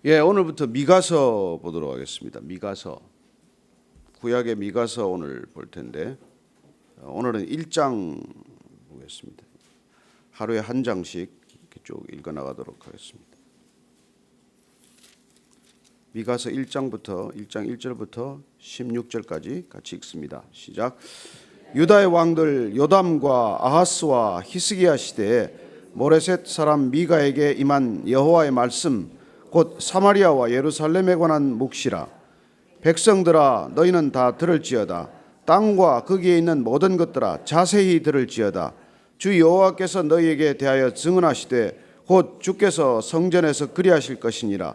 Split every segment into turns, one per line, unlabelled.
오늘부터 미가서 보도록 하겠습니다. 미가서. 구약의 미가서 오늘 볼 텐데 오늘은 1장 보겠습니다. 하루에 한 장씩 이렇게 쭉 읽어 나가도록 하겠습니다. 미가서 1장부터 1장 1절부터 16절까지 같이 읽습니다. 시작. 유다의 왕들 요담과 아하스와 히스기야 시대에 모레셋 사람 미가에게 임한 여호와의 말씀 곧 사마리아와 예루살렘에 관한 묵시라. 백성들아 너희는 다 들을지어다. 땅과 거기에 있는 모든 것들아 자세히 들을지어다. 주 여호와께서 너희에게 대하여 증언하시되 곧 주께서 성전에서 그리하실 것이니라.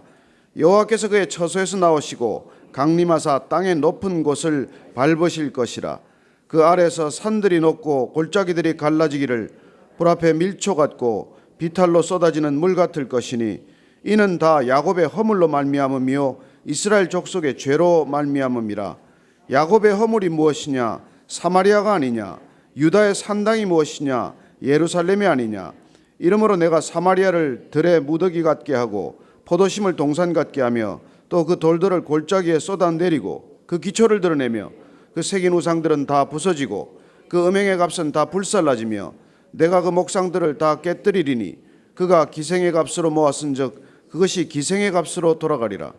여호와께서 그의 처소에서 나오시고 강림하사 땅의 높은 곳을 밟으실 것이라. 그 아래서 산들이 높고 골짜기들이 갈라지기를 불 앞에 밀초 같고 비탈로 쏟아지는 물 같을 것이니 이는 다 야곱의 허물로 말미암음이요 이스라엘 족속의 죄로 말미암음이라. 야곱의 허물이 무엇이냐? 사마리아가 아니냐? 유다의 산당이 무엇이냐? 예루살렘이 아니냐? 이러므로 내가 사마리아를 들의 무더기 같게 하고 포도심을 동산 같게 하며 또 그 돌들을 골짜기에 쏟아내리고 그 기초를 드러내며 그 새긴 우상들은 다 부서지고 그 음행의 값은 다 불살라지며 내가 그 목상들을 다 깨뜨리리니 그가 기생의 값으로 모았은즉 그것이 기생의 값으로 돌아가리라.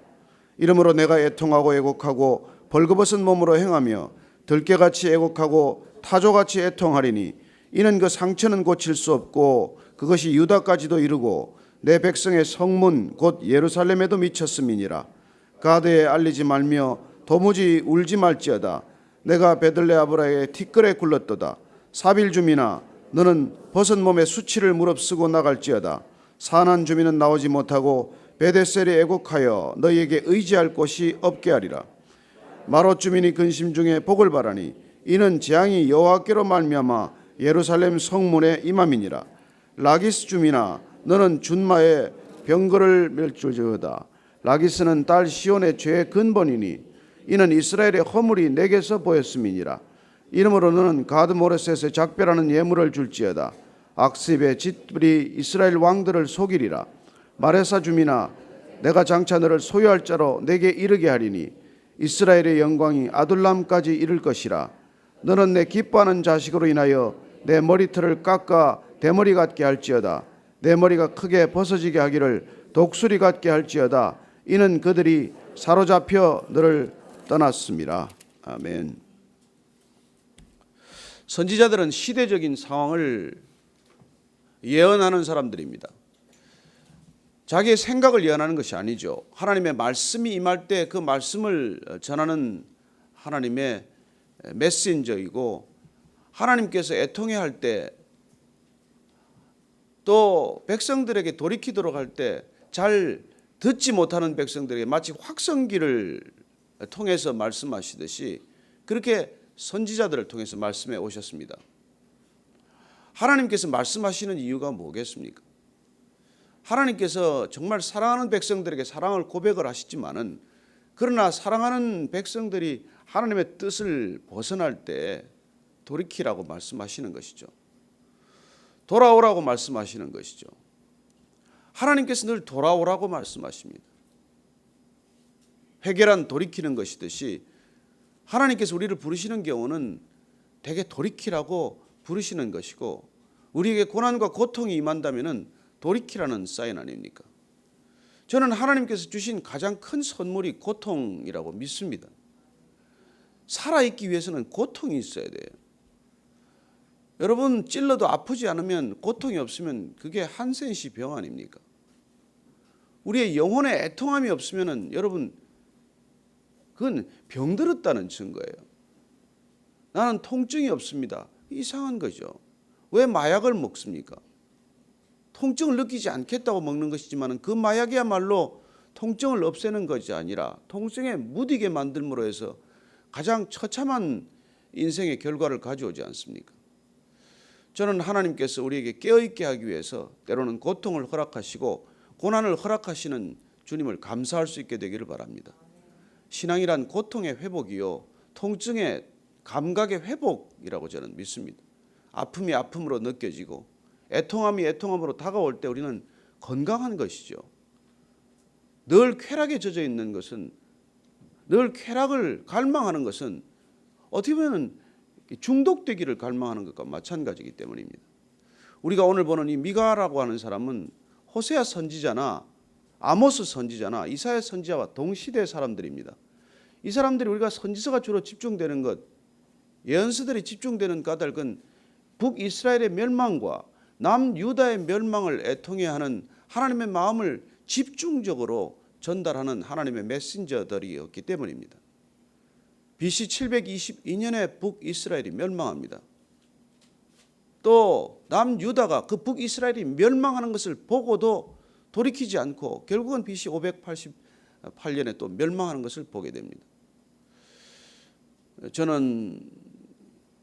이러므로 내가 애통하고 애곡하고 벌거벗은 몸으로 행하며 들깨같이 애곡하고 타조같이 애통하리니 이는 그 상처는 고칠 수 없고 그것이 유다까지도 이르고 내 백성의 성문 곧 예루살렘에도 미쳤음이니라. 가드에 알리지 말며 도무지 울지 말지어다. 내가 베들레아브라의 티끌에 굴렀도다. 사빌 주민아 너는 벗은 몸에 수치를 무릅쓰고 나갈지어다. 산한 주민은 나오지 못하고 베데셀이 애곡하여 너희에게 의지할 곳이 없게 하리라. 마롯 주민이 근심 중에 복을 바라니 이는 재앙이 여호와께로 말미암아 예루살렘 성문에 임함이니라. 라기스 주민아 너는 준마의 병거를 멸줄지어다. 라기스는 딸 시온의 죄의 근본이니 이는 이스라엘의 허물이 내게서 보였음이니라. 이러므로 너는 가드 모레셋에 작별하는 예물을 줄지어다. 악습의 짓들이 이스라엘 왕들을 속이리라. 마레사 주민아 내가 장차 너를 소유할 자로 내게 이르게 하리니 이스라엘의 영광이 아둘람까지 이를 것이라. 너는 내 기뻐하는 자식으로 인하여 내 머리털을 깎아 대머리 같게 할지어다. 내 머리가 크게 벗어지게 하기를 독수리 같게 할지어다. 이는 그들이 사로잡혀 너를 떠났음이라. 아멘. 선지자들은 시대적인 상황을 예언하는 사람들입니다. 자기의 생각을 예언하는 것이 아니죠. 하나님의 말씀이 임할 때 그 말씀을 전하는 하나님의 메신저이고 하나님께서 애통해 할 때 또 백성들에게 돌이키도록 할 때 잘 듣지 못하는 백성들에게 마치 확성기를 통해서 말씀하시듯이 그렇게 선지자들을 통해서 말씀해 오셨습니다. 하나님께서 말씀하시는 이유가 뭐겠습니까? 하나님께서 정말 사랑하는 백성들에게 사랑을 고백을 하시지만은 그러나 사랑하는 백성들이 하나님의 뜻을 벗어날 때 돌이키라고 말씀하시는 것이죠. 돌아오라고 말씀하시는 것이죠. 하나님께서 늘 돌아오라고 말씀하십니다. 회개란 돌이키는 것이듯이 하나님께서 우리를 부르시는 경우는 대개 돌이키라고 부르시는 것이고 우리에게 고난과 고통이 임한다면 돌이키라는 사인 아닙니까? 저는 하나님께서 주신 가장 큰 선물이 고통이라고 믿습니다. 살아있기 위해서는 고통이 있어야 돼요. 여러분 찔러도 아프지 않으면 고통이 없으면 그게 한센시 병 아닙니까? 우리의 영혼의 애통함이 없으면 여러분 그건 병들었다는 증거예요. 나는 통증이 없습니다. 이상한 거죠. 왜 마약을 먹습니까? 통증을 느끼지 않겠다고 먹는 것이지만 그 마약이야말로 통증을 없애는 것이 아니라 통증에 무디게 만들므로 해서 가장 처참한 인생의 결과를 가져오지 않습니까? 저는 하나님께서 우리에게 깨어있게 하기 위해서 때로는 고통을 허락하시고 고난을 허락하시는 주님을 감사할 수 있게 되기를 바랍니다. 신앙이란 고통의 회복이요 통증의 감각의 회복이라고 저는 믿습니다. 아픔이 아픔으로 느껴지고 애통함이 애통함으로 다가올 때 우리는 건강한 것이죠. 늘 쾌락에 젖어 있는 것은, 늘 쾌락을 갈망하는 것은 어떻게 보면 중독되기를 갈망하는 것과 마찬가지이기 때문입니다. 우리가 오늘 보는 이 미가라고 하는 사람은 호세아 선지자나 아모스 선지자나 이사야 선지자와 동시대 사람들입니다. 이 사람들이 우리가 선지서가 주로 집중되는 것, 예언서들이 집중되는 까닭은 북이스라엘의 멸망과 남유다의 멸망을 애통해 하는 하나님의 마음을 집중적으로 전달하는 하나님의 메신저들이었기 때문입니다. BC 722년에 북이스라엘이 멸망합니다. 또 남유다가 그 북이스라엘이 멸망하는 것을 보고도 돌이키지 않고 결국은 BC 588년에 또 멸망하는 것을 보게 됩니다. 저는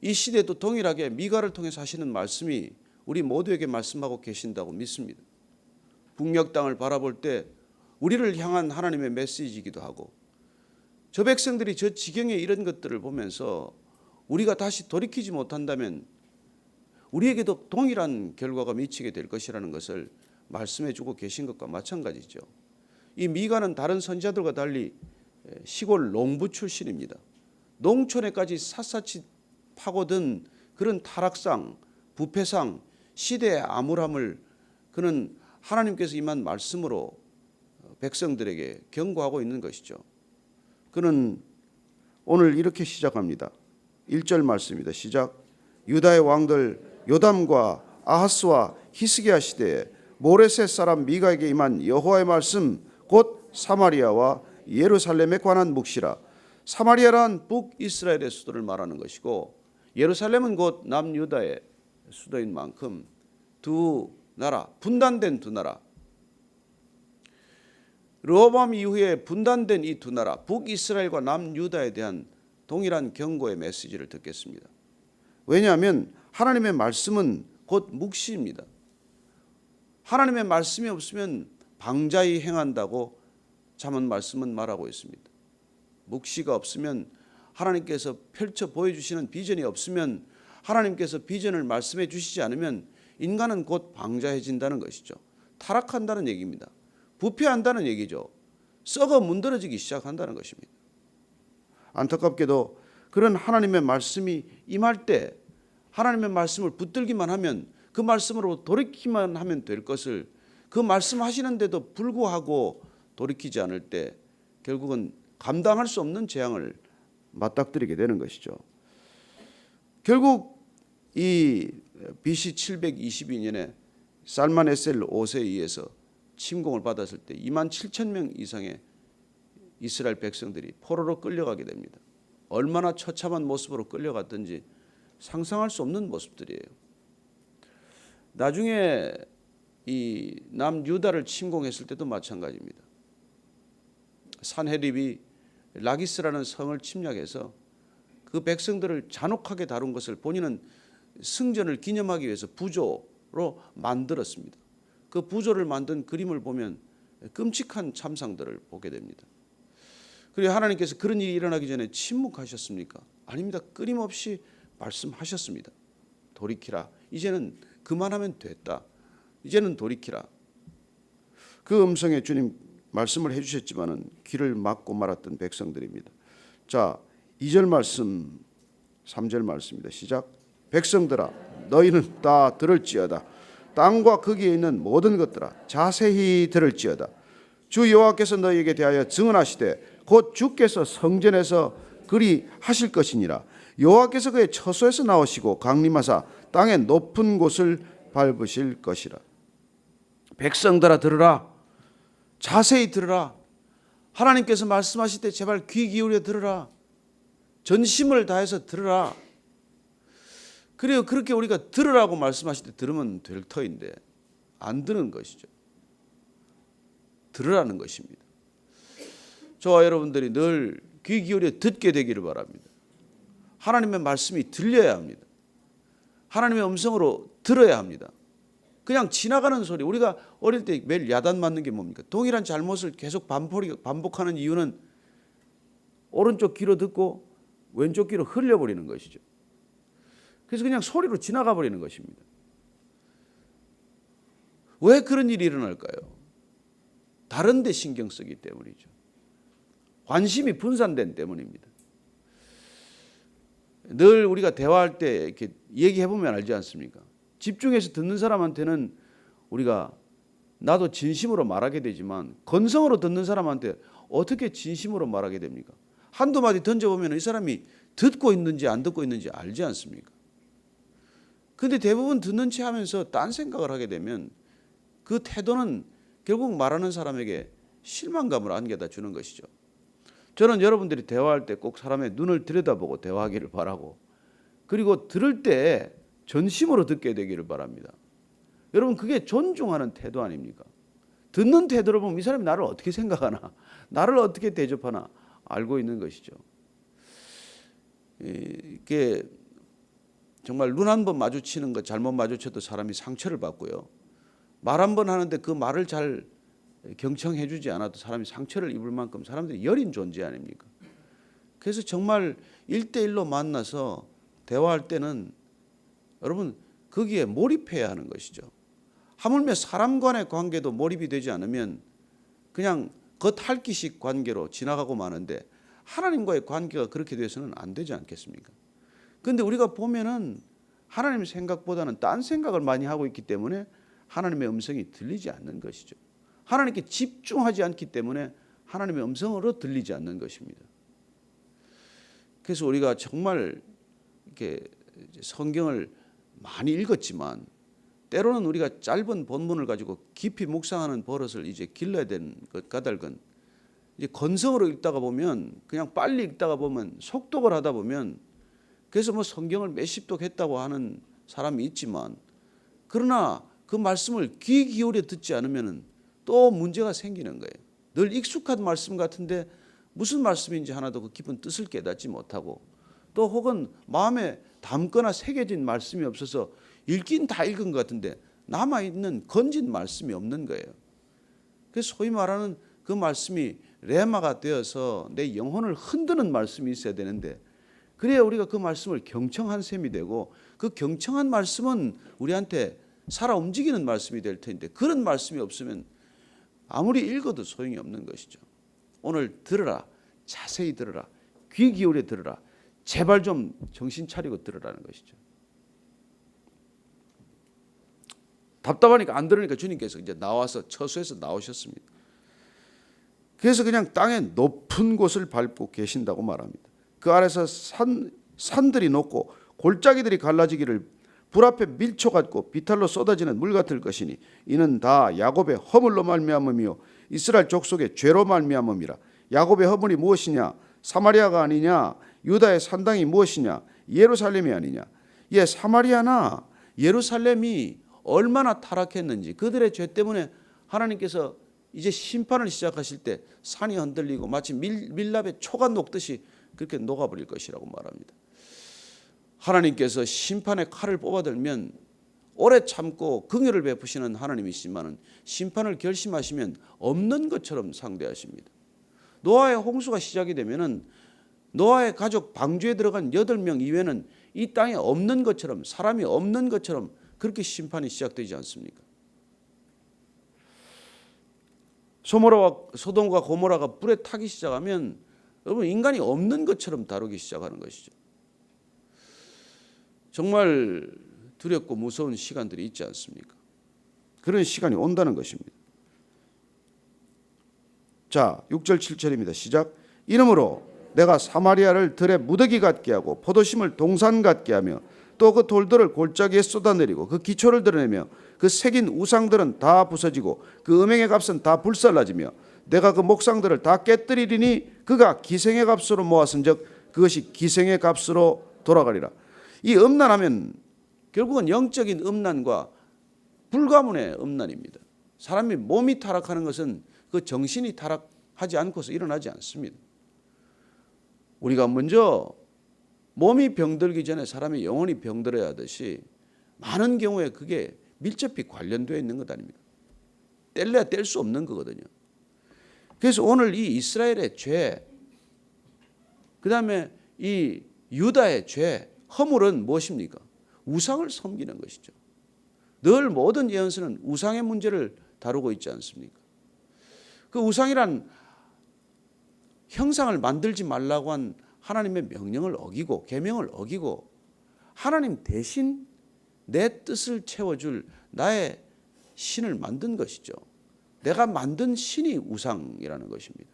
이 시대도 동일하게 미가를 통해서 하시는 말씀이 우리 모두에게 말씀하고 계신다고 믿습니다. 북녘 땅을 바라볼 때 우리를 향한 하나님의 메시지이기도 하고, 저 백성들이 저 지경에 이런 것들을 보면서 우리가 다시 돌이키지 못한다면 우리에게도 동일한 결과가 미치게 될 것이라는 것을 말씀해 주고 계신 것과 마찬가지죠. 이 미가는 다른 선지자들과 달리 시골 농부 출신입니다. 농촌에까지 샅샅이 파고든 그런 타락상, 부패상, 시대의 암울함을 그는 하나님께서 임한 말씀으로 백성들에게 경고하고 있는 것이죠. 그는 오늘 이렇게 시작합니다. 1절 말씀입니다. 시작. 유다의 왕들 요담과 아하스와 히스기야 시대에 모레셋 사람 미가에게 임한 여호와의 말씀 곧 사마리아와 예루살렘에 관한 묵시라. 사마리아란 북이스라엘의 수도를 말하는 것이고 예루살렘은 곧 남유다의 수도인 만큼 두 나라, 분단된 두 나라, 르호보암 이후에 분단된 이 두 나라 북이스라엘과 남유다에 대한 동일한 경고의 메시지를 듣겠습니다. 왜냐하면 하나님의 말씀은 곧 묵시입니다. 하나님의 말씀이 없으면 방자히 행한다고 잠언 말씀은 말하고 있습니다. 묵시가 없으면, 하나님께서 펼쳐 보여주시는 비전이 없으면, 하나님께서 비전을 말씀해 주시지 않으면 인간은 곧 방자해진다는 것이죠. 타락한다는 얘기입니다. 부패한다는 얘기죠. 썩어 문드러지기 시작한다는 것입니다. 안타깝게도 그런 하나님의 말씀이 임할 때 하나님의 말씀을 붙들기만 하면, 그 말씀으로 돌이키만 하면 될 것을 그 말씀하시는데도 불구하고 돌이키지 않을 때 결국은 감당할 수 없는 재앙을 맞닥뜨리게 되는 것이죠. 결국 이 BC 722년에 살만에셀 5세에 의해서 침공을 받았을 때 2만 7천 명 이상의 이스라엘 백성들이 포로로 끌려가게 됩니다. 얼마나 처참한 모습으로 끌려갔든지 상상할 수 없는 모습들이에요. 나중에 이 남유다를 침공했을 때도 마찬가지입니다. 산헤립이 라기스라는 성을 침략해서 그 백성들을 잔혹하게 다룬 것을 본인은 승전을 기념하기 위해서 부조로 만들었습니다. 그 부조를 만든 그림을 보면 끔찍한 참상들을 보게 됩니다. 그리고 하나님께서 그런 일이 일어나기 전에 침묵하셨습니까? 아닙니다. 끊임없이 말씀하셨습니다. 돌이키라. 이제는 그만하면 됐다. 이제는 돌이키라. 그 음성에 주님 말씀을 해주셨지만은 귀를 막고 말았던 백성들입니다. 자, 2절 말씀, 3절 말씀입니다. 시작. 백성들아, 너희는 다 들을지어다. 땅과 거기에 있는 모든 것들아, 자세히 들을지어다. 주 여호와께서 너희에게 대하여 증언하시되 곧 주께서 성전에서 그리 하실 것이니라. 여호와께서 그의 처소에서 나오시고 강림하사 땅의 높은 곳을 밟으실 것이라. 백성들아 들으라. 자세히 들으라. 하나님께서 말씀하실 때 제발 귀 기울여 들으라. 전심을 다해서 들으라. 그래요. 그렇게 우리가 들으라고 말씀하실 때 들으면 될 터인데 안 듣는 것이죠. 들으라는 것입니다. 저와 여러분들이 늘 귀 기울여 듣게 되기를 바랍니다. 하나님의 말씀이 들려야 합니다. 하나님의 음성으로 들어야 합니다. 그냥 지나가는 소리. 우리가 어릴 때 매일 야단 맞는 게 뭡니까? 동일한 잘못을 계속 반복하는 이유는 오른쪽 귀로 듣고 왼쪽 귀로 흘려버리는 것이죠. 그래서 그냥 소리로 지나가 버리는 것입니다. 왜 그런 일이 일어날까요? 다른 데 신경 쓰기 때문이죠. 관심이 분산된 때문입니다. 늘 우리가 대화할 때 이렇게 얘기해 보면 알지 않습니까? 집중해서 듣는 사람한테는 우리가 나도 진심으로 말하게 되지만 건성으로 듣는 사람한테 어떻게 진심으로 말하게 됩니까? 한두 마디 던져보면 이 사람이 듣고 있는지 안 듣고 있는지 알지 않습니까? 근데 대부분 듣는 체 하면서 딴 생각을 하게 되면 그 태도는 결국 말하는 사람에게 실망감을 안겨다 주는 것이죠. 저는 여러분들이 대화할 때 꼭 사람의 눈을 들여다보고 대화하기를 바라고, 그리고 들을 때 전심으로 듣게 되기를 바랍니다. 여러분, 그게 존중하는 태도 아닙니까? 듣는 태도를 보면 이 사람이 나를 어떻게 생각하나, 나를 어떻게 대접하나 알고 있는 것이죠. 이게 정말 눈 한 번 마주치는 것, 잘못 마주쳐도 사람이 상처를 받고요. 말 한 번 하는데 그 말을 잘 경청해 주지 않아도 사람이 상처를 입을 만큼 사람들이 여린 존재 아닙니까? 그래서 정말 1대1로 만나서 대화할 때는 여러분 거기에 몰입해야 하는 것이죠. 하물며 사람 간의 관계도 몰입이 되지 않으면 그냥 겉핥기식 관계로 지나가고 마는데 하나님과의 관계가 그렇게 돼서는 안 되지 않겠습니까? 그런데 우리가 보면은 하나님 생각보다는 딴 생각을 많이 하고 있기 때문에 하나님의 음성이 들리지 않는 것이죠. 하나님께 집중하지 않기 때문에 하나님의 음성으로 들리지 않는 것입니다. 그래서 우리가 정말 이렇게 성경을 많이 읽었지만 때로는 우리가 짧은 본문을 가지고 깊이 묵상하는 버릇을 이제 길러야 되는 것 까닭은, 이제 건성으로 읽다가 보면 그냥 빨리 읽다가 보면 속독을 하다 보면, 그래서 뭐 성경을 몇십 독 했다고 하는 사람이 있지만, 그러나 그 말씀을 귀 기울여 듣지 않으면 또 문제가 생기는 거예요. 늘 익숙한 말씀 같은데 무슨 말씀인지 하나도 그 깊은 뜻을 깨닫지 못하고, 또 혹은 마음에 담거나 새겨진 말씀이 없어서 읽긴 다 읽은 것 같은데 남아있는 건진 말씀이 없는 거예요. 그래서 소위 말하는 그 말씀이 레마가 되어서 내 영혼을 흔드는 말씀이 있어야 되는데, 그래야 우리가 그 말씀을 경청한 셈이 되고, 그 경청한 말씀은 우리한테 살아 움직이는 말씀이 될 텐데, 그런 말씀이 없으면 아무리 읽어도 소용이 없는 것이죠. 오늘 들으라, 자세히 들으라, 귀 기울여 들으라, 제발 좀 정신 차리고 들으라는 것이죠. 답답하니까 안 들으니까 주님께서 이제 나와서 처소에서 나오셨습니다. 그래서 그냥 땅의 높은 곳을 밟고 계신다고 말합니다. 그 아래서 산들이 높고 골짜기들이 갈라지기를 불 앞에 밀초 같고 비탈로 쏟아지는 물 같을 것이니 이는 다 야곱의 허물로 말미암음이요 이스라엘 족속의 죄로 말미암음이라. 야곱의 허물이 무엇이냐? 사마리아가 아니냐? 유다의 산당이 무엇이냐? 예루살렘이 아니냐? 예, 사마리아나 예루살렘이 얼마나 타락했는지, 그들의 죄 때문에 하나님께서 이제 심판을 시작하실 때 산이 흔들리고 마치 밀랍의 초가 녹듯이 그렇게 녹아버릴 것이라고 말합니다. 하나님께서 심판의 칼을 뽑아들면 오래 참고 긍휼을 베푸시는 하나님이시지만 심판을 결심하시면 없는 것처럼 상대하십니다. 노아의 홍수가 시작이 되면은 노아의 가족 방주에 들어간 8명 이외에는 이 땅에 없는 것처럼, 사람이 없는 것처럼 그렇게 심판이 시작되지 않습니까? 소돔과 고모라가 불에 타기 시작하면 여러분 인간이 없는 것처럼 다루기 시작하는 것이죠. 정말 두렵고 무서운 시간들이 있지 않습니까? 그런 시간이 온다는 것입니다. 자, 6절 7절입니다. 시작. 이러므로 내가 사마리아를 들의 무더기 같게 하고 포도심을 동산 같게 하며 또 그 돌들을 골짜기에 쏟아내리고 그 기초를 드러내며 그 새긴 우상들은 다 부서지고 그 음행의 값은 다 불살라지며 내가 그 목상들을 다 깨뜨리리니 그가 기생의 값으로 모았은즉 그것이 기생의 값으로 돌아가리라. 이 음란하면 결국은 영적인 음란과 불가문의 음란입니다. 사람이 몸이 타락하는 것은 그 정신이 타락하지 않고서 일어나지 않습니다. 우리가 먼저 몸이 병들기 전에 사람의 영혼이 병들어야 하듯이 많은 경우에 그게 밀접히 관련되어 있는 것 아닙니까? 뗄래야 뗄 수 없는 거거든요. 그래서 오늘 이 이스라엘의 죄, 그 다음에 이 유다의 죄, 허물은 무엇입니까? 우상을 섬기는 것이죠. 늘 모든 예언서는 우상의 문제를 다루고 있지 않습니까? 그 우상이란 형상을 만들지 말라고 한 하나님의 명령을 어기고 계명을 어기고 하나님 대신 내 뜻을 채워줄 나의 신을 만든 것이죠. 내가 만든 신이 우상이라는 것입니다.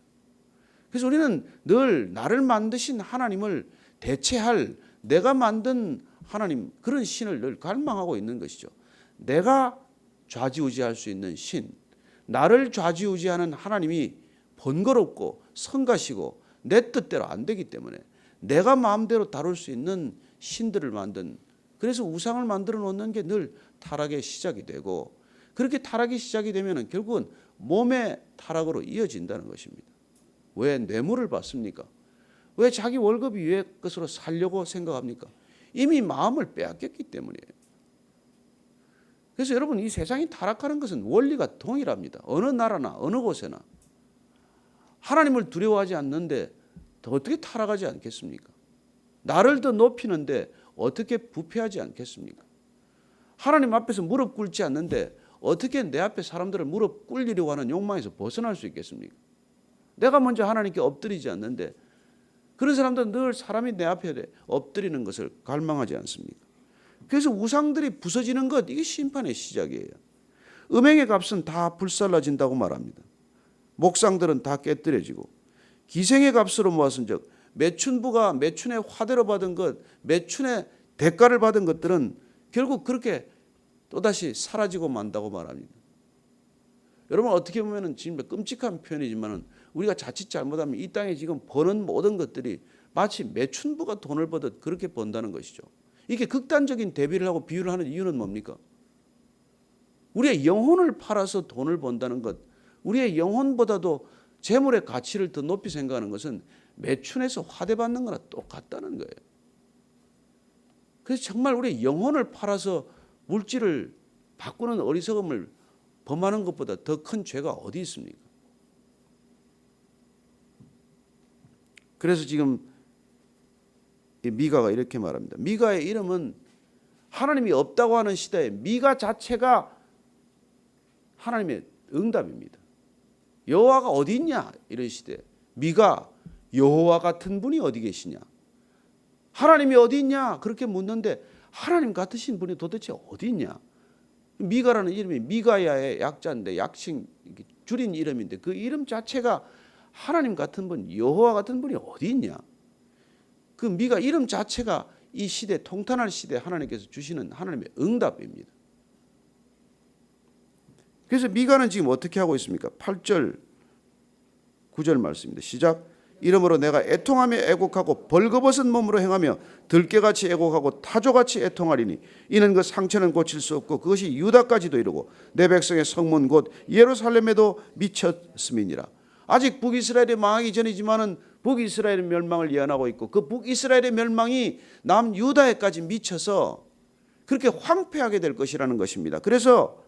그래서 우리는 늘 나를 만드신 하나님을 대체할 내가 만든 하나님 그런 신을 늘 갈망하고 있는 것이죠. 내가 좌지우지할 수 있는 신, 나를 좌지우지하는 하나님이 번거롭고 성가시고 내 뜻대로 안 되기 때문에 내가 마음대로 다룰 수 있는 신들을 만든, 그래서 우상을 만들어 놓는 게 늘 타락의 시작이 되고, 그렇게 타락이 시작이 되면 결국은 몸의 타락으로 이어진다는 것입니다. 왜 뇌물을 받습니까? 왜 자기 월급이 위의 것으로 살려고 생각합니까? 이미 마음을 빼앗겼기 때문이에요. 그래서 여러분, 이 세상이 타락하는 것은 원리가 동일합니다. 어느 나라나 어느 곳에나 하나님을 두려워하지 않는데 더 어떻게 타락하지 않겠습니까? 나를 더 높이는데 어떻게 부패하지 않겠습니까? 하나님 앞에서 무릎 꿇지 않는데 어떻게 내 앞에 사람들을 무릎 꿇리려고 하는 욕망에서 벗어날 수 있겠습니까? 내가 먼저 하나님께 엎드리지 않는데 그런 사람들은 늘 사람이 내 앞에 엎드리는 것을 갈망하지 않습니까? 그래서 우상들이 부서지는 것, 이게 심판의 시작이에요. 음행의 값은 다 불살라진다고 말합니다. 목상들은 다 깨뜨려지고 기생의 값으로 모았은 즉 매춘부가 매춘의 화대로 받은 것, 매춘의 대가를 받은 것들은 결국 그렇게 또다시 사라지고 만다고 말합니다. 여러분, 어떻게 보면 지금 끔찍한 표현이지만 우리가 자칫 잘못하면 이 땅에 지금 버는 모든 것들이 마치 매춘부가 돈을 버듯 그렇게 번다는 것이죠. 이게 극단적인 대비를 하고 비유를 하는 이유는 뭡니까? 우리의 영혼을 팔아서 돈을 번다는 것, 우리의 영혼보다도 재물의 가치를 더 높이 생각하는 것은 매춘에서 화대받는 거나 똑같다는 거예요. 그래서 정말 우리의 영혼을 팔아서 물질을 바꾸는 어리석음을 범하는 것보다 더 큰 죄가 어디 있습니까? 그래서 지금 미가가 이렇게 말합니다. 미가의 이름은 하나님이 없다고 하는 시대에 미가 자체가 하나님의 응답입니다. 여호와가 어디 있냐 이런 시대, 미가 여호와 같은 분이 어디 계시냐, 하나님이 어디 있냐 그렇게 묻는데 하나님 같으신 분이 도대체 어디 있냐. 미가라는 이름이 미가야의 약자인데 약칭 줄인 이름인데 그 이름 자체가 하나님 같은 분, 여호와 같은 분이 어디 있냐. 그 미가 이름 자체가 이 시대, 통탄할 시대에 하나님께서 주시는 하나님의 응답입니다. 그래서 미가는 지금 어떻게 하고 있습니까? 8절 9절 말씀입니다. 시작. 이러므로 내가 애통하며 애곡하고 벌거벗은 몸으로 행하며 들깨같이 애곡하고 타조같이 애통하리니 이는 그 상처는 고칠 수 없고 그것이 유다까지도 이르고 내 백성의 성문 곧 예루살렘에도 미쳤음이니라. 아직 북이스라엘이 망하기 전이지만은 북이스라엘의 멸망을 예언하고 있고 그 북이스라엘의 멸망이 남유다에까지 미쳐서 그렇게 황폐하게 될 것이라는 것입니다. 그래서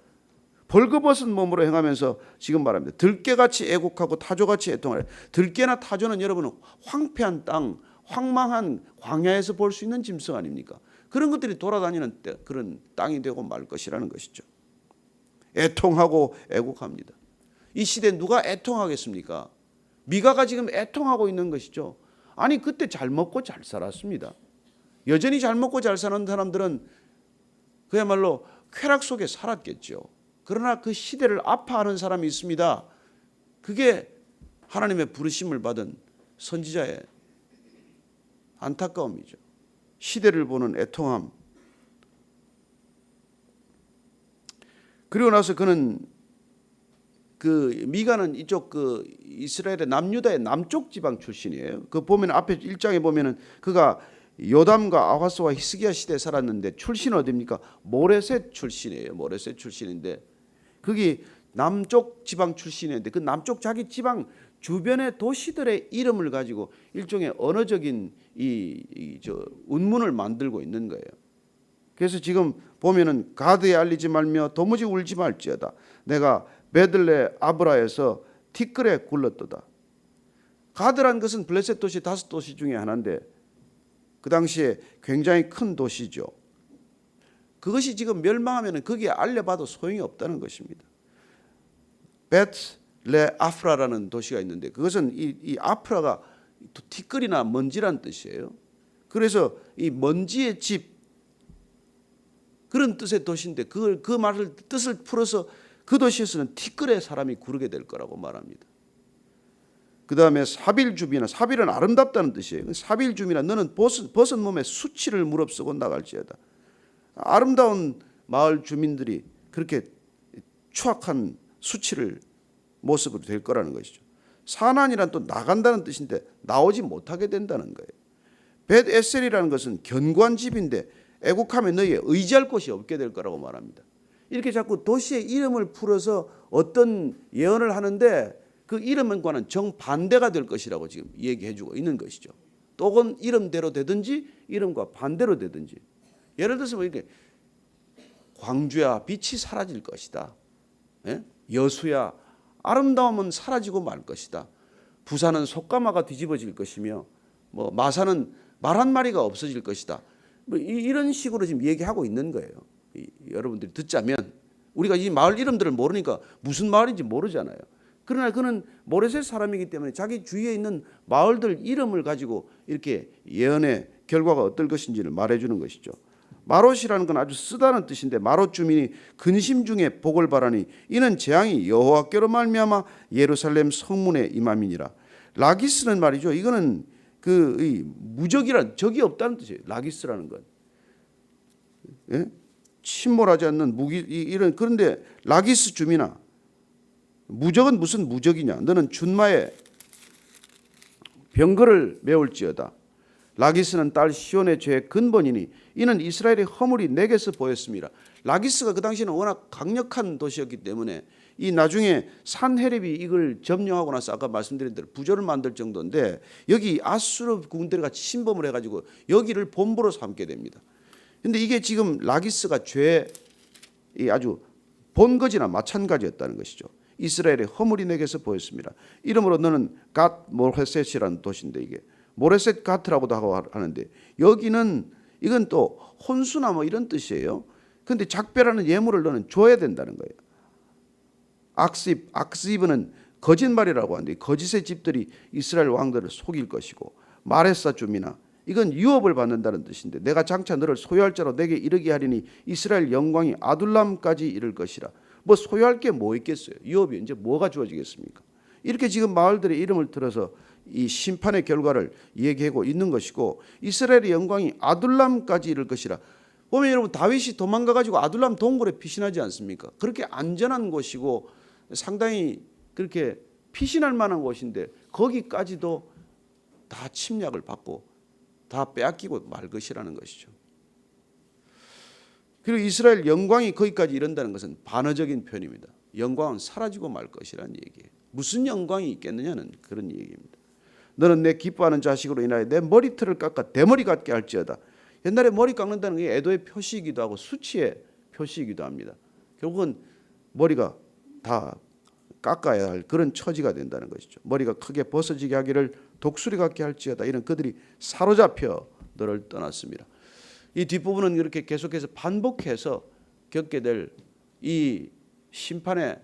벌거벗은 몸으로 행하면서 지금 말합니다. 들깨같이 애곡하고 타조같이 애통하라. 들깨나 타조는 여러분 황폐한 땅, 황망한 광야에서 볼 수 있는 짐승 아닙니까? 그런 것들이 돌아다니는 그런 땅이 되고 말 것이라는 것이죠. 애통하고 애곡합니다. 이 시대에 누가 애통하겠습니까? 미가가 지금 애통하고 있는 것이죠. 아니 그때 잘 먹고 잘 살았습니다. 여전히 잘 먹고 잘 사는 사람들은 그야말로 쾌락 속에 살았겠죠. 그러나 그 시대를 아파하는 사람이 있습니다. 그게 하나님의 부르심을 받은 선지자의 안타까움이죠. 시대를 보는 애통함. 그리고 나서 그는 그 미가는 이쪽 그 이스라엘의 남유다의 남쪽 지방 출신이에요. 그 보면 앞에 1장에 보면은 그가 요담과 아하스와 히스기야 시대에 살았는데 출신은 어디입니까? 모레셋 출신이에요. 모레셋 출신인데 거기 남쪽 지방 출신인데 그 남쪽 자기 지방 주변의 도시들의 이름을 가지고 일종의 언어적인 운문을 만들고 있는 거예요. 그래서 지금 보면은 가드에 알리지 말며 도무지 울지 말지어다. 내가 베들레 아브라에서 티끌에 굴렀도다. 가드란 것은 블레셋 도시 5도시 중에 하나인데 그 당시에 굉장히 큰 도시죠. 그것이 지금 멸망하면 거기에 알려봐도 소용이 없다는 것입니다. 레 아프라라는 도시가 있는데 그것은 이 아프라가 티끌이나 먼지란 뜻이에요. 그래서 이 먼지의 집 그런 뜻의 도시인데 그 말을 뜻을 풀어서 그 도시에서는 티끌의 사람이 구르게 될 거라고 말합니다. 그 다음에 사빌주비나 사빌은 아름답다는 뜻이에요. 사빌주비나 너는 벗은 몸에 수치를 무릅쓰고 나갈지어다. 아름다운 마을 주민들이 그렇게 추악한 수치를 모습으로 될 거라는 것이죠. 사난이란 또 나간다는 뜻인데 나오지 못하게 된다는 거예요. 벳 에셀이라는 것은 견고한 집인데 애국하면 너희에 의지할 곳이 없게 될 거라고 말합니다. 이렇게 자꾸 도시의 이름을 풀어서 어떤 예언을 하는데 그 이름과는 정반대가 될 것이라고 지금 얘기해 주고 있는 것이죠. 또는 이름대로 되든지 이름과 반대로 되든지. 예를 들어서 뭐 이렇게 광주야 빛이 사라질 것이다. 여수야 아름다움은 사라지고 말 것이다. 부산은 속가마가 뒤집어질 것이며 뭐 마산은 말 한 마리가 없어질 것이다. 뭐 이런 식으로 지금 얘기하고 있는 거예요. 여러분들이 듣자면 우리가 이 마을 이름들을 모르니까 무슨 마을인지 모르잖아요. 그러나 그는 모레셋 사람이기 때문에 자기 주위에 있는 마을들 이름을 가지고 이렇게 예언의 결과가 어떨 것인지를 말해주는 것이죠. 마롯이라는 건 아주 쓰다는 뜻인데 마롯 주민이 근심 중에 복을 바라니 이는 재앙이 여호와께로 말미암아 예루살렘 성문에 임함이니라. 라기스는 말이죠. 이거는 이 무적이란 적이 없다는 뜻이에요. 라기스라는 건 침몰하지 않는 무기 이런. 그런데 라기스 주민아 무적은 무슨 무적이냐. 너는 준마의 병거를 메울지어다. 라기스는 딸 시온의 죄의 근본이니 이는 이스라엘의 허물이 내게서 보였습니다. 라기스가 그 당시에는 워낙 강력한 도시였기 때문에 이 나중에 산헤립이 이걸 점령하고 나서 아까 말씀드린 대로 부조를 만들 정도인데 여기 아수르 군대가 침범을 해가지고 여기를 본부로 삼게 됩니다. 그런데 이게 지금 라기스가 죄의 아주 본거지나 마찬가지였다는 것이죠. 이스라엘의 허물이 내게서 보였습니다. 이러므로 너는 갓 모레셋이라는 도시인데 이게 모레셋 가트라고도 하고 하는데 여기는 이건 또 혼수나 뭐 이런 뜻이에요. 그런데 작별하는 예물을 너는 줘야 된다는 거예요. 악시브는 거짓말이라고 하는데 거짓의 집들이 이스라엘 왕들을 속일 것이고 마레사 주민아 이건 유업을 받는다는 뜻인데 내가 장차 너를 소유할 자로 내게 이르게 하리니 이스라엘 영광이 아둘람까지 이를 것이라. 뭐 소유할 게 뭐 있겠어요. 유업이 이제 뭐가 주어지겠습니까. 이렇게 지금 마을들의 이름을 들어서 이 심판의 결과를 얘기하고 있는 것이고 이스라엘의 영광이 아둘람까지 이를 것이라. 보면 여러분 다윗이 도망가가지고 아둘람 동굴에 피신하지 않습니까. 그렇게 안전한 곳이고 상당히 그렇게 피신할 만한 곳인데 거기까지도 다 침략을 받고 다 빼앗기고 말 것이라는 것이죠. 그리고 이스라엘 영광이 거기까지 이른다는 것은 반어적인 표현입니다. 영광은 사라지고 말 것이라는 얘기예요. 무슨 영광이 있겠느냐는 그런 얘기입니다. 너는 내 기뻐하는 자식으로 인하여 내 머리털을 깎아 대머리 같게 할지어다. 옛날에 머리 깎는다는 게 애도의 표시이기도 하고 수치의 표시이기도 합니다. 결국은 머리가 다 깎아야 할 그런 처지가 된다는 것이죠. 머리가 크게 벗어지게 하기를 독수리 같게 할지어다. 이런 그들이 사로잡혀 너를 떠났습니다. 이 뒷부분은 이렇게 계속해서 반복해서 겪게 될 이 심판의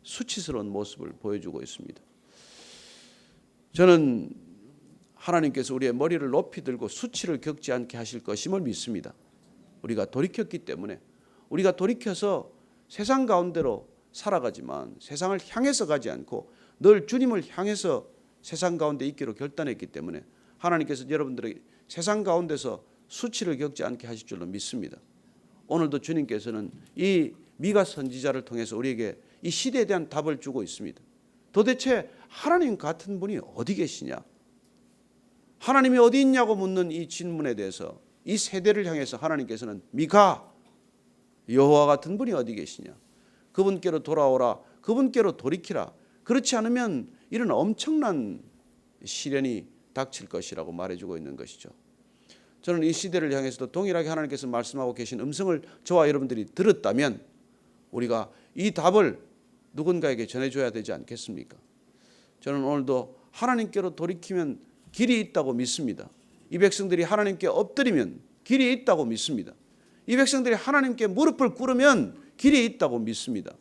수치스러운 모습을 보여주고 있습니다. 저는 하나님께서 우리의 머리를 높이 들고 수치를 겪지 않게 하실 것임을 믿습니다. 우리가 돌이켰기 때문에 우리가 돌이켜서 세상 가운데로 살아가지만 세상을 향해서 가지 않고 늘 주님을 향해서 세상 가운데 있기로 결단했기 때문에 하나님께서 여러분들에게 세상 가운데서 수치를 겪지 않게 하실 줄로 믿습니다. 오늘도 주님께서는 이 미가 선지자를 통해서 우리에게 이 시대에 대한 답을 주고 있습니다. 도대체 하나님 같은 분이 어디 계시냐? 하나님이 어디 있냐고 묻는 이 질문에 대해서 이 세대를 향해서 하나님께서는 미가 여호와 같은 분이 어디 계시냐? 그분께로 돌아오라. 그분께로 돌이키라. 그렇지 않으면 이런 엄청난 시련이 닥칠 것이라고 말해주고 있는 것이죠. 저는 이 시대를 향해서도 동일하게 하나님께서 말씀하고 계신 음성을 저와 여러분들이 들었다면 우리가 이 답을 누군가에게 전해줘야 되지 않겠습니까? 저는 오늘도 하나님께로 돌이키면 길이 있다고 믿습니다. 이 백성들이 하나님께 엎드리면 길이 있다고 믿습니다. 이 백성들이 하나님께 무릎을 꿇으면 길이 있다고 믿습니다.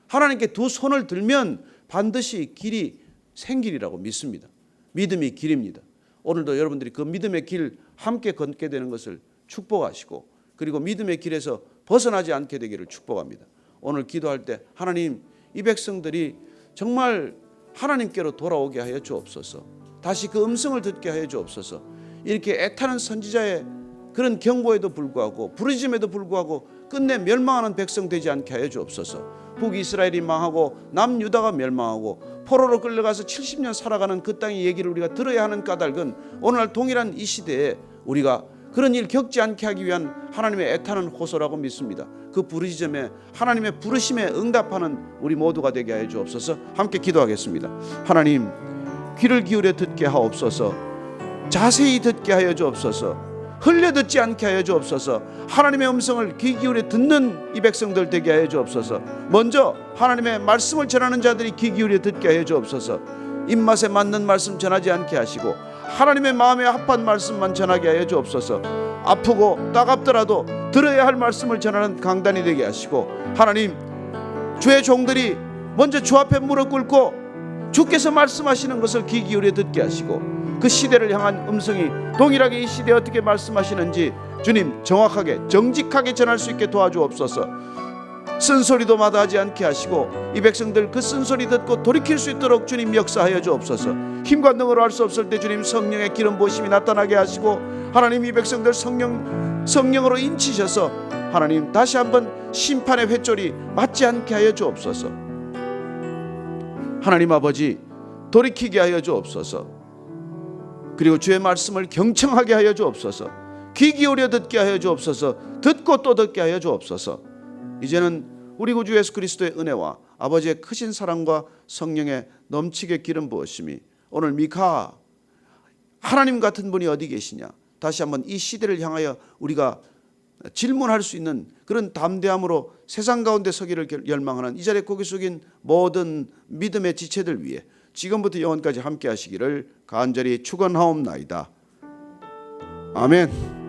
하나님께 두 손을 들면 반드시 길이 생길이라고 믿습니다. 믿음이 길입니다. 오늘도 여러분들이 그 믿음의 길 함께 걷게 되는 것을 축복하시고, 그리고 믿음의 길에서 벗어나지 않게 되기를 축복합니다. 오늘 기도할 때 하나님, 이 백성들이 정말 하나님께로 돌아오게 하여 주옵소서. 다시 그 음성을 듣게 하여 주옵소서. 이렇게 애타는 선지자의 그런 경고에도 불구하고, 부르짖음에도 불구하고 끝내 멸망하는 백성 되지 않게 하여 주옵소서. 북이스라엘이 망하고 남유다가 멸망하고 포로로 끌려가서 70년 살아가는 그 땅의 얘기를 우리가 들어야 하는 까닭은 오늘날 동일한 이 시대에 우리가 그런 일 겪지 않게 하기 위한 하나님의 애타는 호소라고 믿습니다. 그 부르짖음에 하나님의 부르심에 응답하는 우리 모두가 되게 하여 주옵소서. 함께 기도하겠습니다. 하나님, 귀를 기울여 듣게 하옵소서. 자세히 듣게 하여 주옵소서. 흘려 듣지 않게 하여 주옵소서. 하나님의 음성을 귀 기울여 듣는 이 백성들 되게 하여 주옵소서. 먼저 하나님의 말씀을 전하는 자들이 귀 기울여 듣게 하여 주옵소서. 입맛에 맞는 말씀 전하지 않게 하시고 하나님의 마음에 합한 말씀만 전하게 하여 주옵소서. 아프고 따갑더라도 들어야 할 말씀을 전하는 강단이 되게 하시고, 하나님, 주의 종들이 먼저 주 앞에 무릎 꿇고 주께서 말씀하시는 것을 귀 기울여 듣게 하시고, 그 시대를 향한 음성이 동일하게 이 시대에 어떻게 말씀하시는지 주님 정확하게 정직하게 전할 수 있게 도와주옵소서. 쓴소리도 마다하지 않게 하시고 이 백성들 그 쓴소리 듣고 돌이킬 수 있도록 주님 역사하여 주옵소서. 힘과 능으로 할 수 없을 때 주님 성령의 기름 부으심이 나타나게 하시고, 하나님, 이 백성들 성령으로 인치셔서 하나님 다시 한번 심판의 횟줄이 맞지 않게 하여 주옵소서. 하나님 아버지, 돌이키게 하여 주옵소서. 그리고 주의 말씀을 경청하게 하여 주옵소서. 귀 기울여 듣게 하여 주옵소서. 듣고 또 듣게 하여 주옵소서. 이제는 우리 구주 예수 그리스도의 은혜와 아버지의 크신 사랑과 성령의 넘치게 기름 부으심이 오늘 미카, 하나님 같은 분이 어디 계시냐, 다시 한번 이 시대를 향하여 우리가 질문할 수 있는 그런 담대함으로 세상 가운데 서기를 열망하는 이 자리에 고개 숙인 모든 믿음의 지체들 위해 지금부터 영원까지 함께 하시기를 간절히 축원하옵나이다. 아멘.